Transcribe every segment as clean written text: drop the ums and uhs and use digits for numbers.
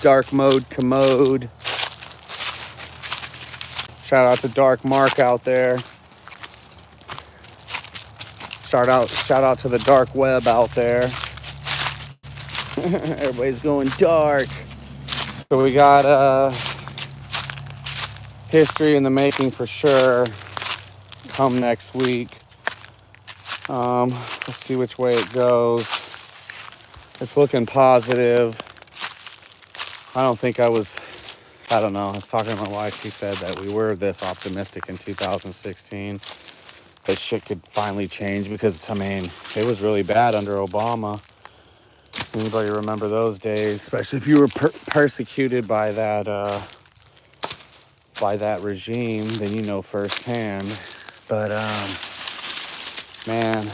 dark mode commode. Shout out to Dark Mark out there. Shout out to the dark web out there. Everybody's going dark. So we got history in the making for sure. Come next week. Let's see which way it goes. It's looking positive. I don't know. I was talking to my wife. She said that we were this optimistic in 2016 that shit could finally change because, I mean, it was really bad under Obama. Anybody remember those days? Especially if you were persecuted by that regime, then you know firsthand. But man,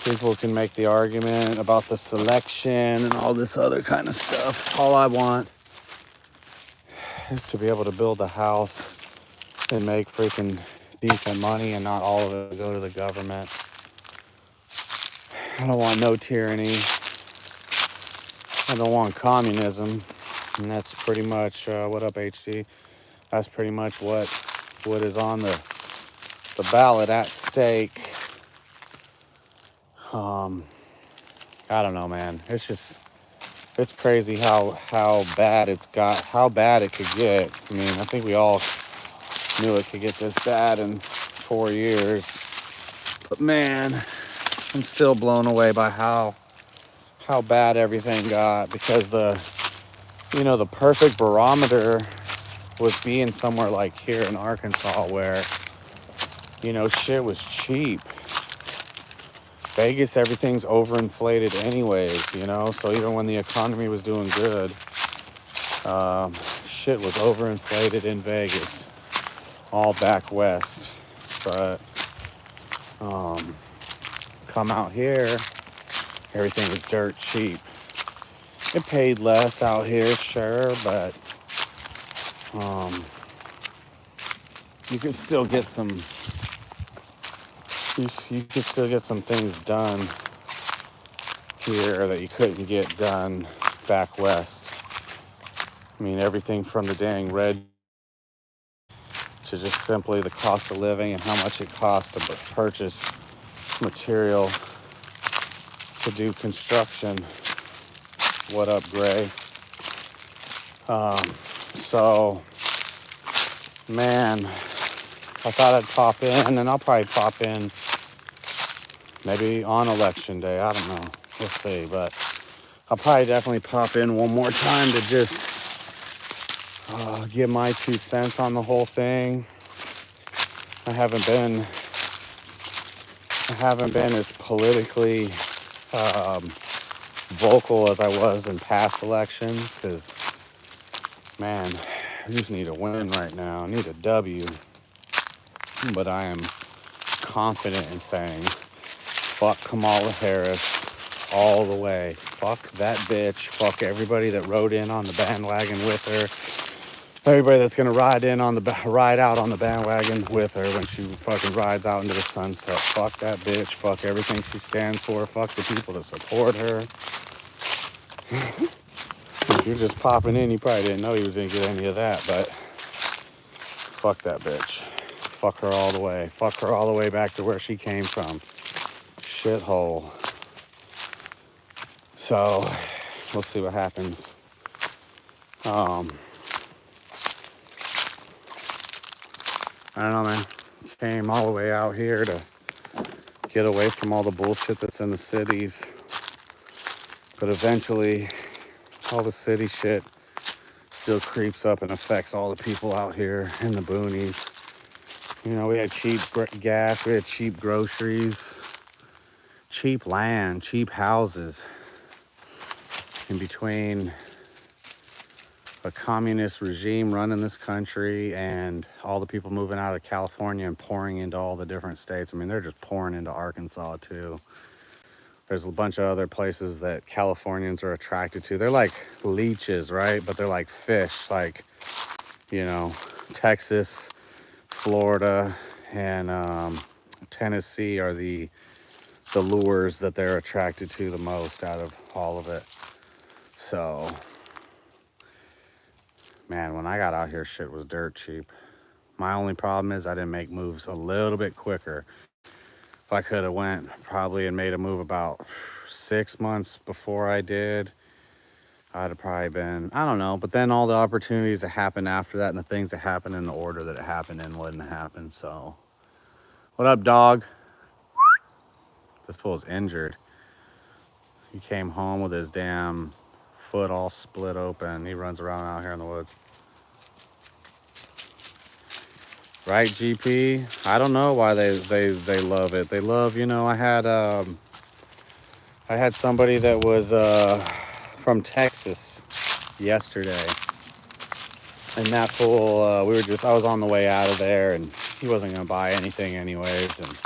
people can make the argument about the selection and all this other kind of stuff. All I want is to be able to build a house and make freaking decent money and not all of it go to the government. I don't want no tyranny. I don't want communism. And that's pretty much, what up, HC? That's pretty much what is on the ballot at stake. I don't know, man. It's crazy how bad how bad it could get. I mean, I think we all knew it could get this bad in 4 years. But man, I'm still blown away by how bad everything got, because the perfect barometer was being somewhere like here in Arkansas where, shit was cheap. Vegas, everything's overinflated anyways, so even when the economy was doing good, shit was overinflated in Vegas, all back west. But come out here, everything was dirt cheap. It paid less out here, sure, but you can still get some things done here that you couldn't get done back west. I mean, everything from the dang red to just simply the cost of living and how much it costs to purchase material to do construction. What up, Gray? So, man, I thought I'd pop in, and I'll probably pop in maybe on election day. I don't know. We'll see. But I'll probably definitely pop in one more time to just give my 2 cents on the whole thing. I haven't been as politically vocal as I was in past elections, because, man, I just need a win right now. I need a W. But I am confident in saying, fuck Kamala Harris all the way. Fuck that bitch. Fuck everybody that rode in on the bandwagon with her. Everybody that's gonna ride out on the bandwagon with her when she fucking rides out into the sunset. Fuck that bitch. Fuck everything she stands for. Fuck the people that support her. If you're just popping in, you probably didn't know he was gonna get any of that, but fuck that bitch. Fuck her all the way. Fuck her all the way back to where she came from. Shithole. So, we'll see what happens. I don't know, man. Came all the way out here to get away from all the bullshit that's in the cities. But eventually, all the city shit still creeps up and affects all the people out here in the boonies. We had cheap gas, we had cheap groceries, cheap land, cheap houses. In between a communist regime running this country and all the people moving out of California and pouring into all the different states. I mean, they're just pouring into Arkansas too. There's a bunch of other places that Californians are attracted to. They're like leeches, right? But they're like fish, like, Texas, Florida, and Tennessee are the the lures that they're attracted to the most out of all of it. So, man, when I got out here, shit was dirt cheap. My only problem is I didn't make moves a little bit quicker. If I could have went probably and made a move about 6 months before I did, I'd have probably been, I don't know. But then all the opportunities that happened after that and the things that happened in the order that it happened in wouldn't happen. So, what up, dog? This fool's injured. He came home with his damn foot all split open. He runs around out here in the woods. Right, GP? I don't know why they love it. They love, I had somebody that was from Texas yesterday. And that fool, I was on the way out of there, and he wasn't going to buy anything anyways. And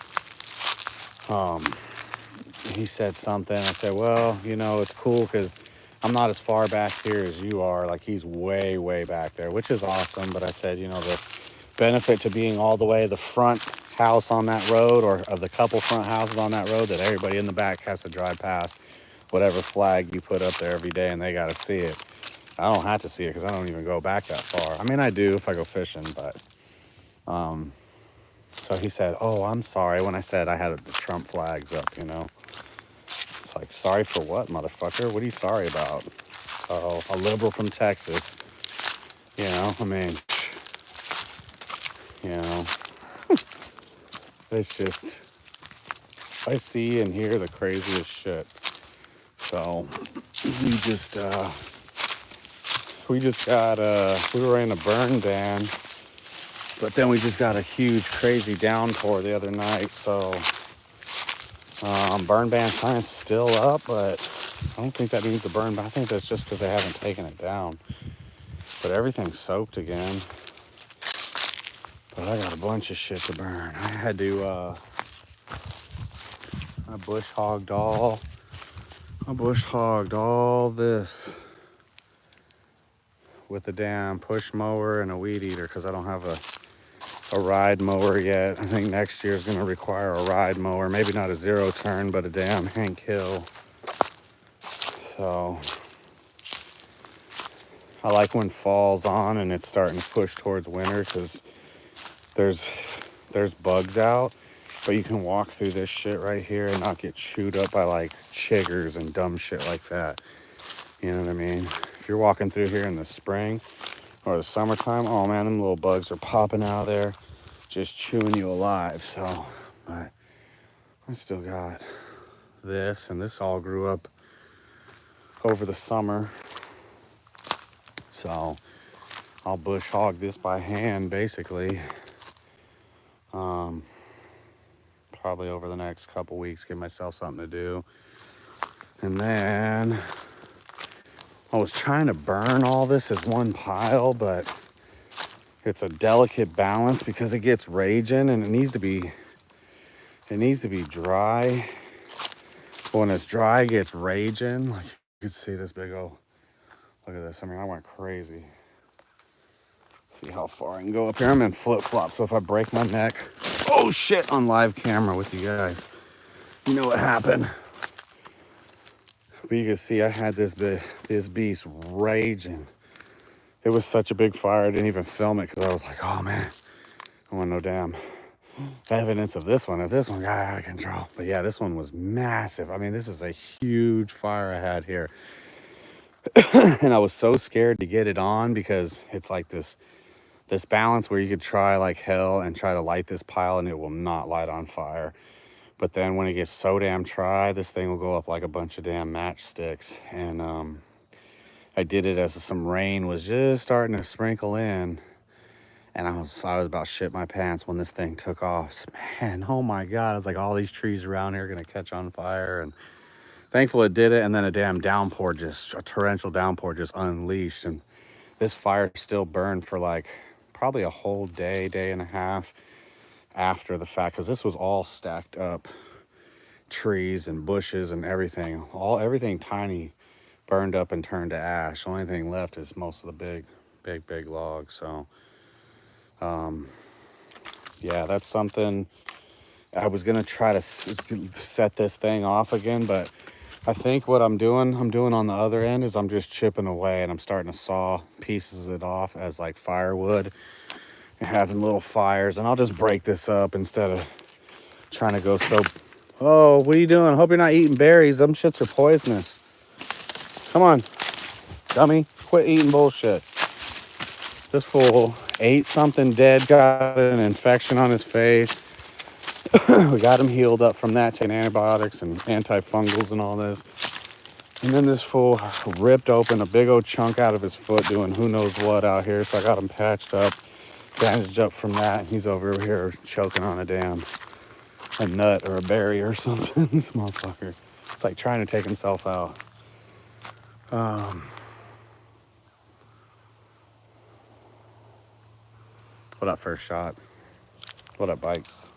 he said something. I said, well, it's cool because I'm not as far back here as you are. Like, he's way, way back there, which is awesome. But I said, the benefit to being all the way the front house on that road, or of the couple front houses on that road, that everybody in the back has to drive past whatever flag you put up there every day, and they got to see it. I don't have to see it because I don't even go back that far. I mean, I do if I go fishing, but so he said, oh, I'm sorry, when I said I had the Trump flags up. It's like, sorry for what, motherfucker? What are you sorry about? Oh, a liberal from Texas. I mean, you know, it's just, I see and hear the craziest shit. So we were in a burn ban, but then we just got a huge crazy downpour the other night. So burn ban sign's still up, but I don't think that means the burn ban. I think that's just because they haven't taken it down. But everything's soaked again. But I got a bunch of shit to burn. I had to I bush hogged all this with a damn push mower and a weed eater because I don't have a ride mower yet. I think next year is going to require a ride mower. Maybe not a zero turn, but a damn Hank Hill. So I like when fall's on and it's starting to push towards winter because there's bugs out, but you can walk through this shit right here and not get chewed up by like chiggers and dumb shit like that. You know what I mean? If you're walking through here in the spring or the summertime, oh man, them little bugs are popping out of there, just chewing you alive. So, but I still got this, and this all grew up over the summer. So I'll bush hog this by hand, basically. Probably over the next couple weeks, give myself something to do. And then I was trying to burn all this as one pile, but it's a delicate balance because it gets raging and it needs to be dry. When it's dry, it gets raging. Like, you can see this big old, look at this. I mean, I went crazy. See how far I can go up here. I'm in flip-flops, so if I break my neck, oh shit, on live camera with you guys, you know what happened. But you can see I had this beast raging. It was such a big fire, I didn't even film it because I was like, oh man, I want no damn evidence of this one. If this one got out of control. But yeah, this one was massive. I mean, this is a huge fire I had here. And I was so scared to get it on because it's like this balance where you could try like hell and try to light this pile and it will not light on fire. But then when it gets so damn dry, this thing will go up like a bunch of damn matchsticks. And I did it as some rain was just starting to sprinkle in. And I was about shit my pants when this thing took off. Man, oh my God. I was like, all these trees around here are going to catch on fire. And thankfully it did it. And then a torrential downpour just unleashed. And this fire still burned for like probably a whole day and a half after the fact. Because this was all stacked up trees and bushes and everything. Everything tiny burned up and turned to ash. The only thing left is most of the big logs. So, yeah, that's something I was gonna try to set this thing off again, but I think what I'm doing on the other end is I'm just chipping away, and I'm starting to saw pieces of it off as like firewood and having little fires, and I'll just break this up instead of trying to go so. Oh, what are you doing? Hope you're not eating berries. Them shits are poisonous. Come on, dummy. Quit eating bullshit. This fool ate something dead, got an infection on his face. We got him healed up from that, taking antibiotics and antifungals and all this. And then this fool ripped open a big old chunk out of his foot doing who knows what out here. So I got him patched up, bandaged up from that. He's over here choking on a nut or a berry or something. This motherfucker. It's like trying to take himself out. What up, First Shot? What up, Bikes?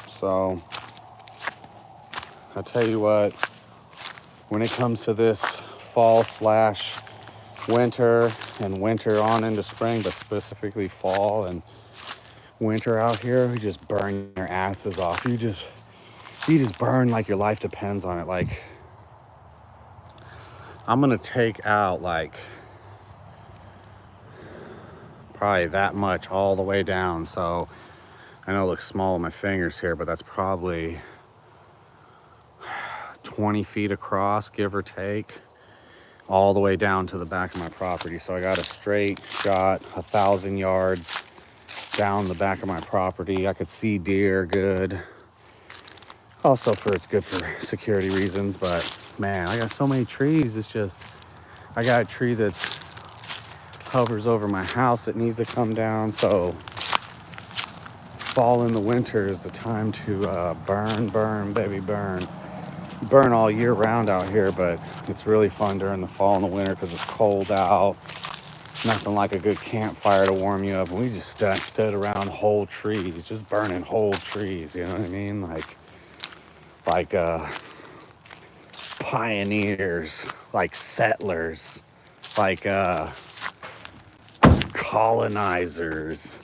So, I tell you what, when it comes to this fall slash winter and winter on into spring, but specifically fall and winter out here, we just burn your asses off. You just burn like your life depends on it. Like, I'm gonna take out like probably that much all the way down. So I know it looks small with my fingers here, but that's probably 20 feet across, give or take, all the way down to the back of my property. So I got a straight shot, 1,000 yards down the back of my property. I could see deer good. Also it's good for security reasons, but man, I got so many trees. It's just, I got a tree that's hovers over my house that needs to come down. So fall in the winter is the time to burn, baby, burn all year round out here, but it's really fun during the fall and the winter because it's cold out. Nothing like a good campfire to warm you up. And we just stood around whole trees, just burning whole trees, you know what I mean? Like pioneers, like settlers, like colonizers.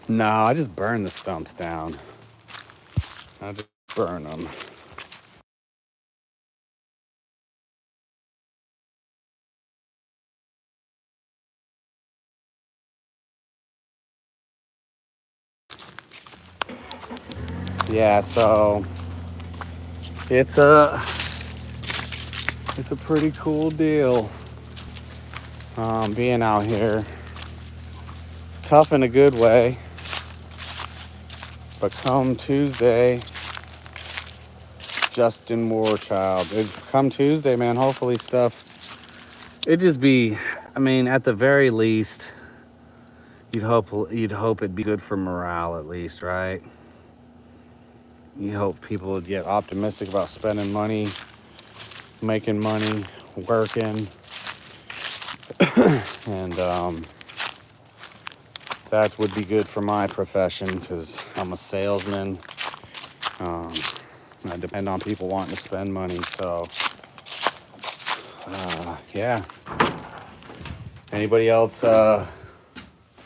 No, I just burn the stumps down. I just burn them. Yeah, so it's a pretty cool deal being out here. It's tough in a good way, but come Tuesday, Justin Warchild. Come Tuesday, man. Hopefully stuff. It just be. I mean, at the very least, you'd hope it'd be good for morale at least, right? You hope people would get optimistic about spending money, making money, working, and that would be good for my profession because I'm a salesman. I depend on people wanting to spend money. So, yeah. Anybody else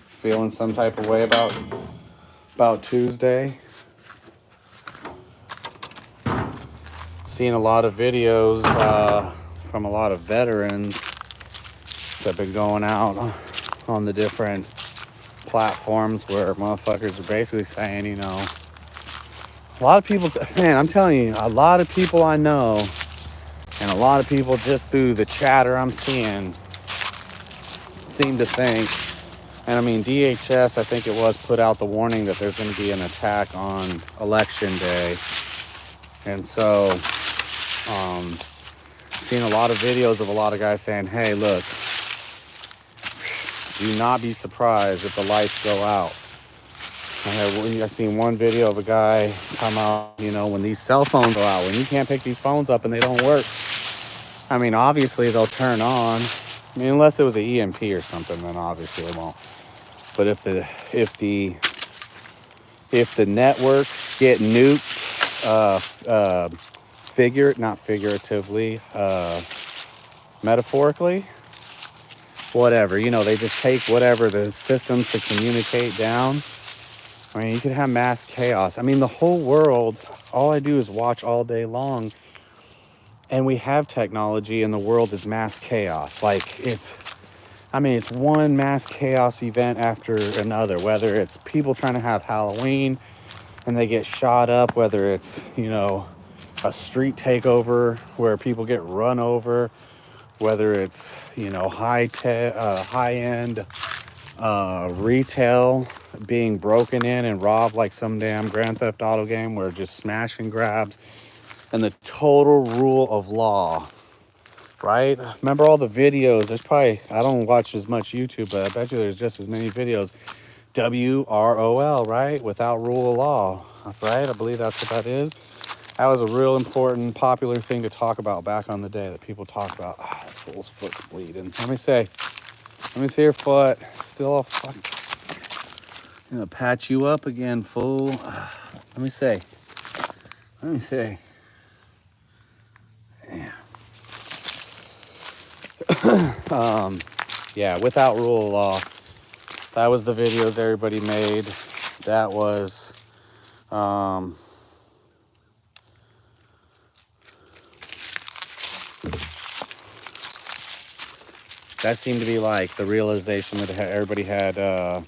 feeling some type of way about Tuesday? Seen a lot of videos from a lot of veterans that have been going out on the different platforms where motherfuckers are basically saying, you know, a lot of people, man, I'm telling you, a lot of people I know and a lot of people just through the chatter I'm seeing seem to think, and I mean, DHS, I think it was, put out the warning that there's going to be an attack on election day. And so, seen a lot of videos of a lot of guys saying, hey, look, do not be surprised if the lights go out. I seen one video of a guy come out, you know, when these cell phones go out, when you can't pick these phones up and they don't work. I mean, obviously they'll turn on. I mean, unless it was an EMP or something, then obviously they won't. But if the networks get nuked, not figuratively, metaphorically, whatever. You know, they just take whatever the systems to communicate down. I mean, you could have mass chaos. I mean, the whole world, all I do is watch all day long, and we have technology, and the world is mass chaos. Like, it's one mass chaos event after another, whether it's people trying to have Halloween and they get shot up, whether it's, a street takeover where people get run over, whether it's, high end retail being broken in and robbed like some damn Grand Theft Auto game where just smash and grabs, and the total rule of law, right? Remember all the videos? There's probably, I don't watch as much YouTube, but I bet you there's just as many videos. WROL, right? Without rule of law, right? I believe that's what that is. That was a real important, popular thing to talk about back on the day that people talk about. This fool's foot's bleeding. Let me see your foot. Still all fucking. I'm gonna patch you up again, fool. Let me see. Yeah, without rule of law. That was the videos everybody made. That was, that seemed to be like the realization that everybody had. Let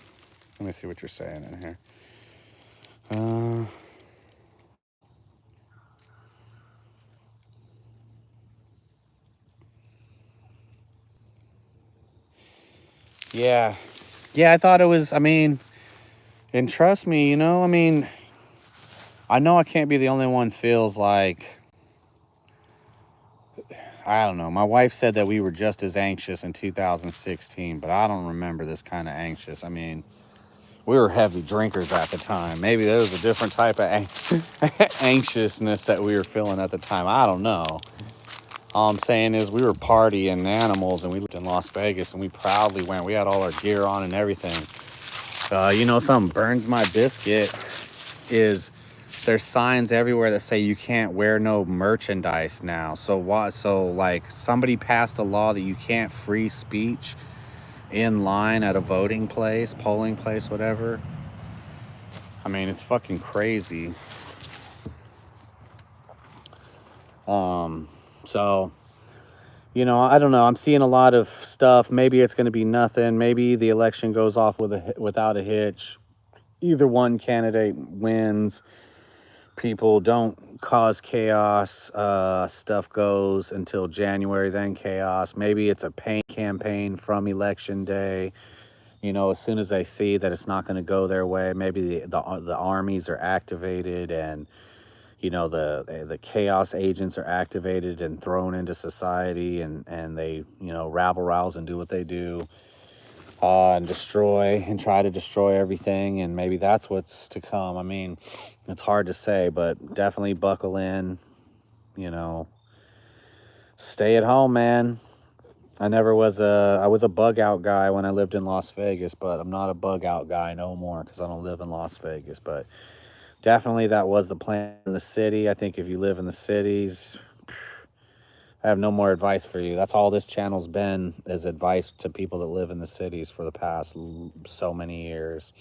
me see what you're saying in here. Yeah. Yeah, I thought it was, and trust me, I know I can't be the only one feels like, I don't know. My wife said that we were just as anxious in 2016, but I don't remember this kind of anxious. We were heavy drinkers at the time. Maybe there was a different type of anxiousness that we were feeling at the time. I don't know. All I'm saying is we were partying animals, and we lived in Las Vegas, and we proudly went. We had all our gear on and everything. Something burns my biscuit is there's signs everywhere that say you can't wear no merchandise now. So what? So like somebody passed a law that you can't free speech in line at a voting place, polling place, whatever. It's fucking crazy. So, I don't know. I'm seeing a lot of stuff. Maybe it's going to be nothing. Maybe the election goes off without a hitch. Either one candidate wins. People don't cause chaos. Stuff goes until January, then chaos. Maybe it's a paint campaign from election day. As soon as they see that it's not going to go their way, maybe the armies are activated, and the chaos agents are activated and thrown into society, and they rabble rouse and do what they do, and try to destroy everything, and maybe that's what's to come. It's hard to say, but definitely buckle in. Stay at home, man. I was a bug out guy when I lived in Las Vegas, but I'm not a bug out guy no more because I don't live in Las Vegas. But definitely that was the plan in the city. I think if you live in the cities, I have no more advice for you. That's all this channel's been, is advice to people that live in the cities for the past so many years.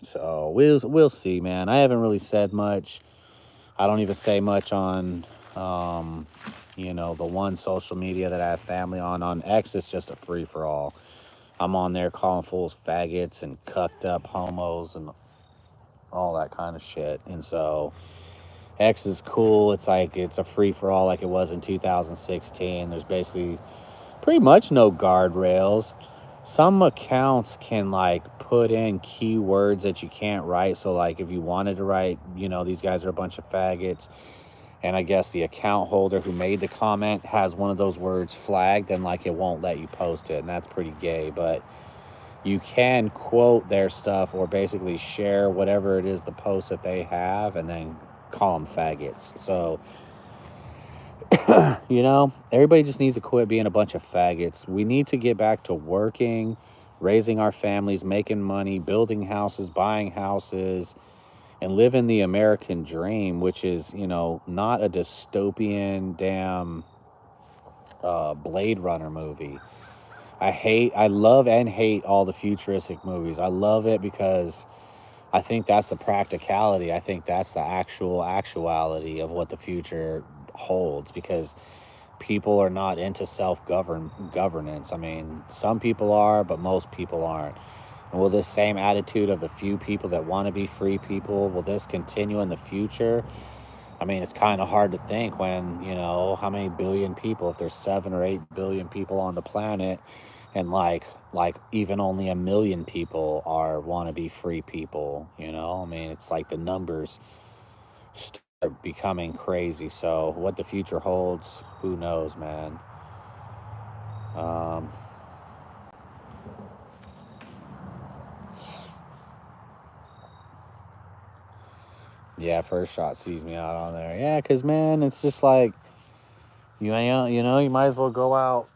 So we'll see, man. I haven't really said much. I don't even say much on the one social media that I have family on. On X, it's just a free-for-all. I'm on there calling fools faggots and cucked up homos and all that kind of shit. And so X is cool. It's like it's a free-for-all like it was in 2016. There's basically pretty much no guardrails. Some accounts can like put in keywords that you can't write. So like if you wanted to write, these guys are a bunch of faggots, and I guess the account holder who made the comment has one of those words flagged, and like it won't let you post it, and that's pretty gay. But you can quote their stuff or basically share whatever it is, the post that they have, and then call them faggots. So everybody just needs to quit being a bunch of faggots. We need to get back to working, raising our families, making money, building houses, buying houses, and living the American dream, which is, not a dystopian damn Blade Runner movie. I love and hate all the futuristic movies. I love it because I think that's the practicality. I think that's the actuality of what the future holds, because people are not into governance. I mean, some people are, but most people aren't. And will this same attitude of the few people that want to be free people, will this continue in the future? I mean, it's kind of hard to think when, how many billion people, if there's 7 or 8 billion people on the planet, and like even only 1 million people are want to be free people, I mean, it's like the numbers start becoming crazy. So what the future holds, who knows, man. Um, yeah, first shot sees me out on there. Yeah, because, man, it's just like, you might as well go out.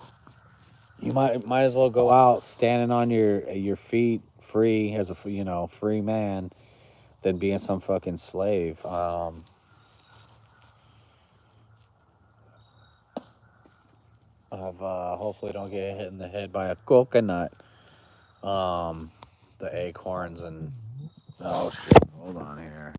You might as well go out standing on your feet, free as a free man, than being some fucking slave. Of hopefully don't get hit in the head by a coconut. Um, the acorns and oh shit, hold on here.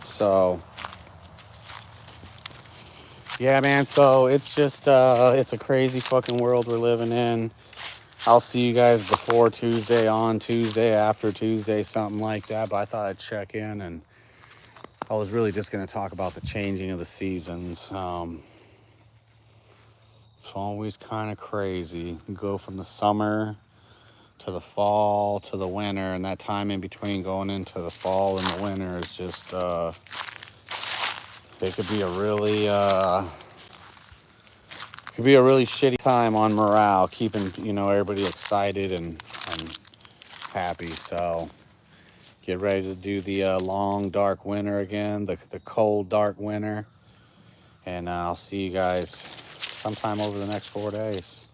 So yeah, man. So it's just it's a crazy fucking world we're living in. I'll see you guys before Tuesday, on Tuesday, after Tuesday, something like that. But I thought I'd check in, and I was really just going to talk about the changing of the seasons. It's always kind of crazy. You go from the summer to the fall to the winter, and that time in between going into the fall and the winter is just it could be a really shitty time on morale, keeping everybody excited and happy. So get ready to do the long dark winter again, the cold dark winter, and I'll see you guys sometime over the next 4 days.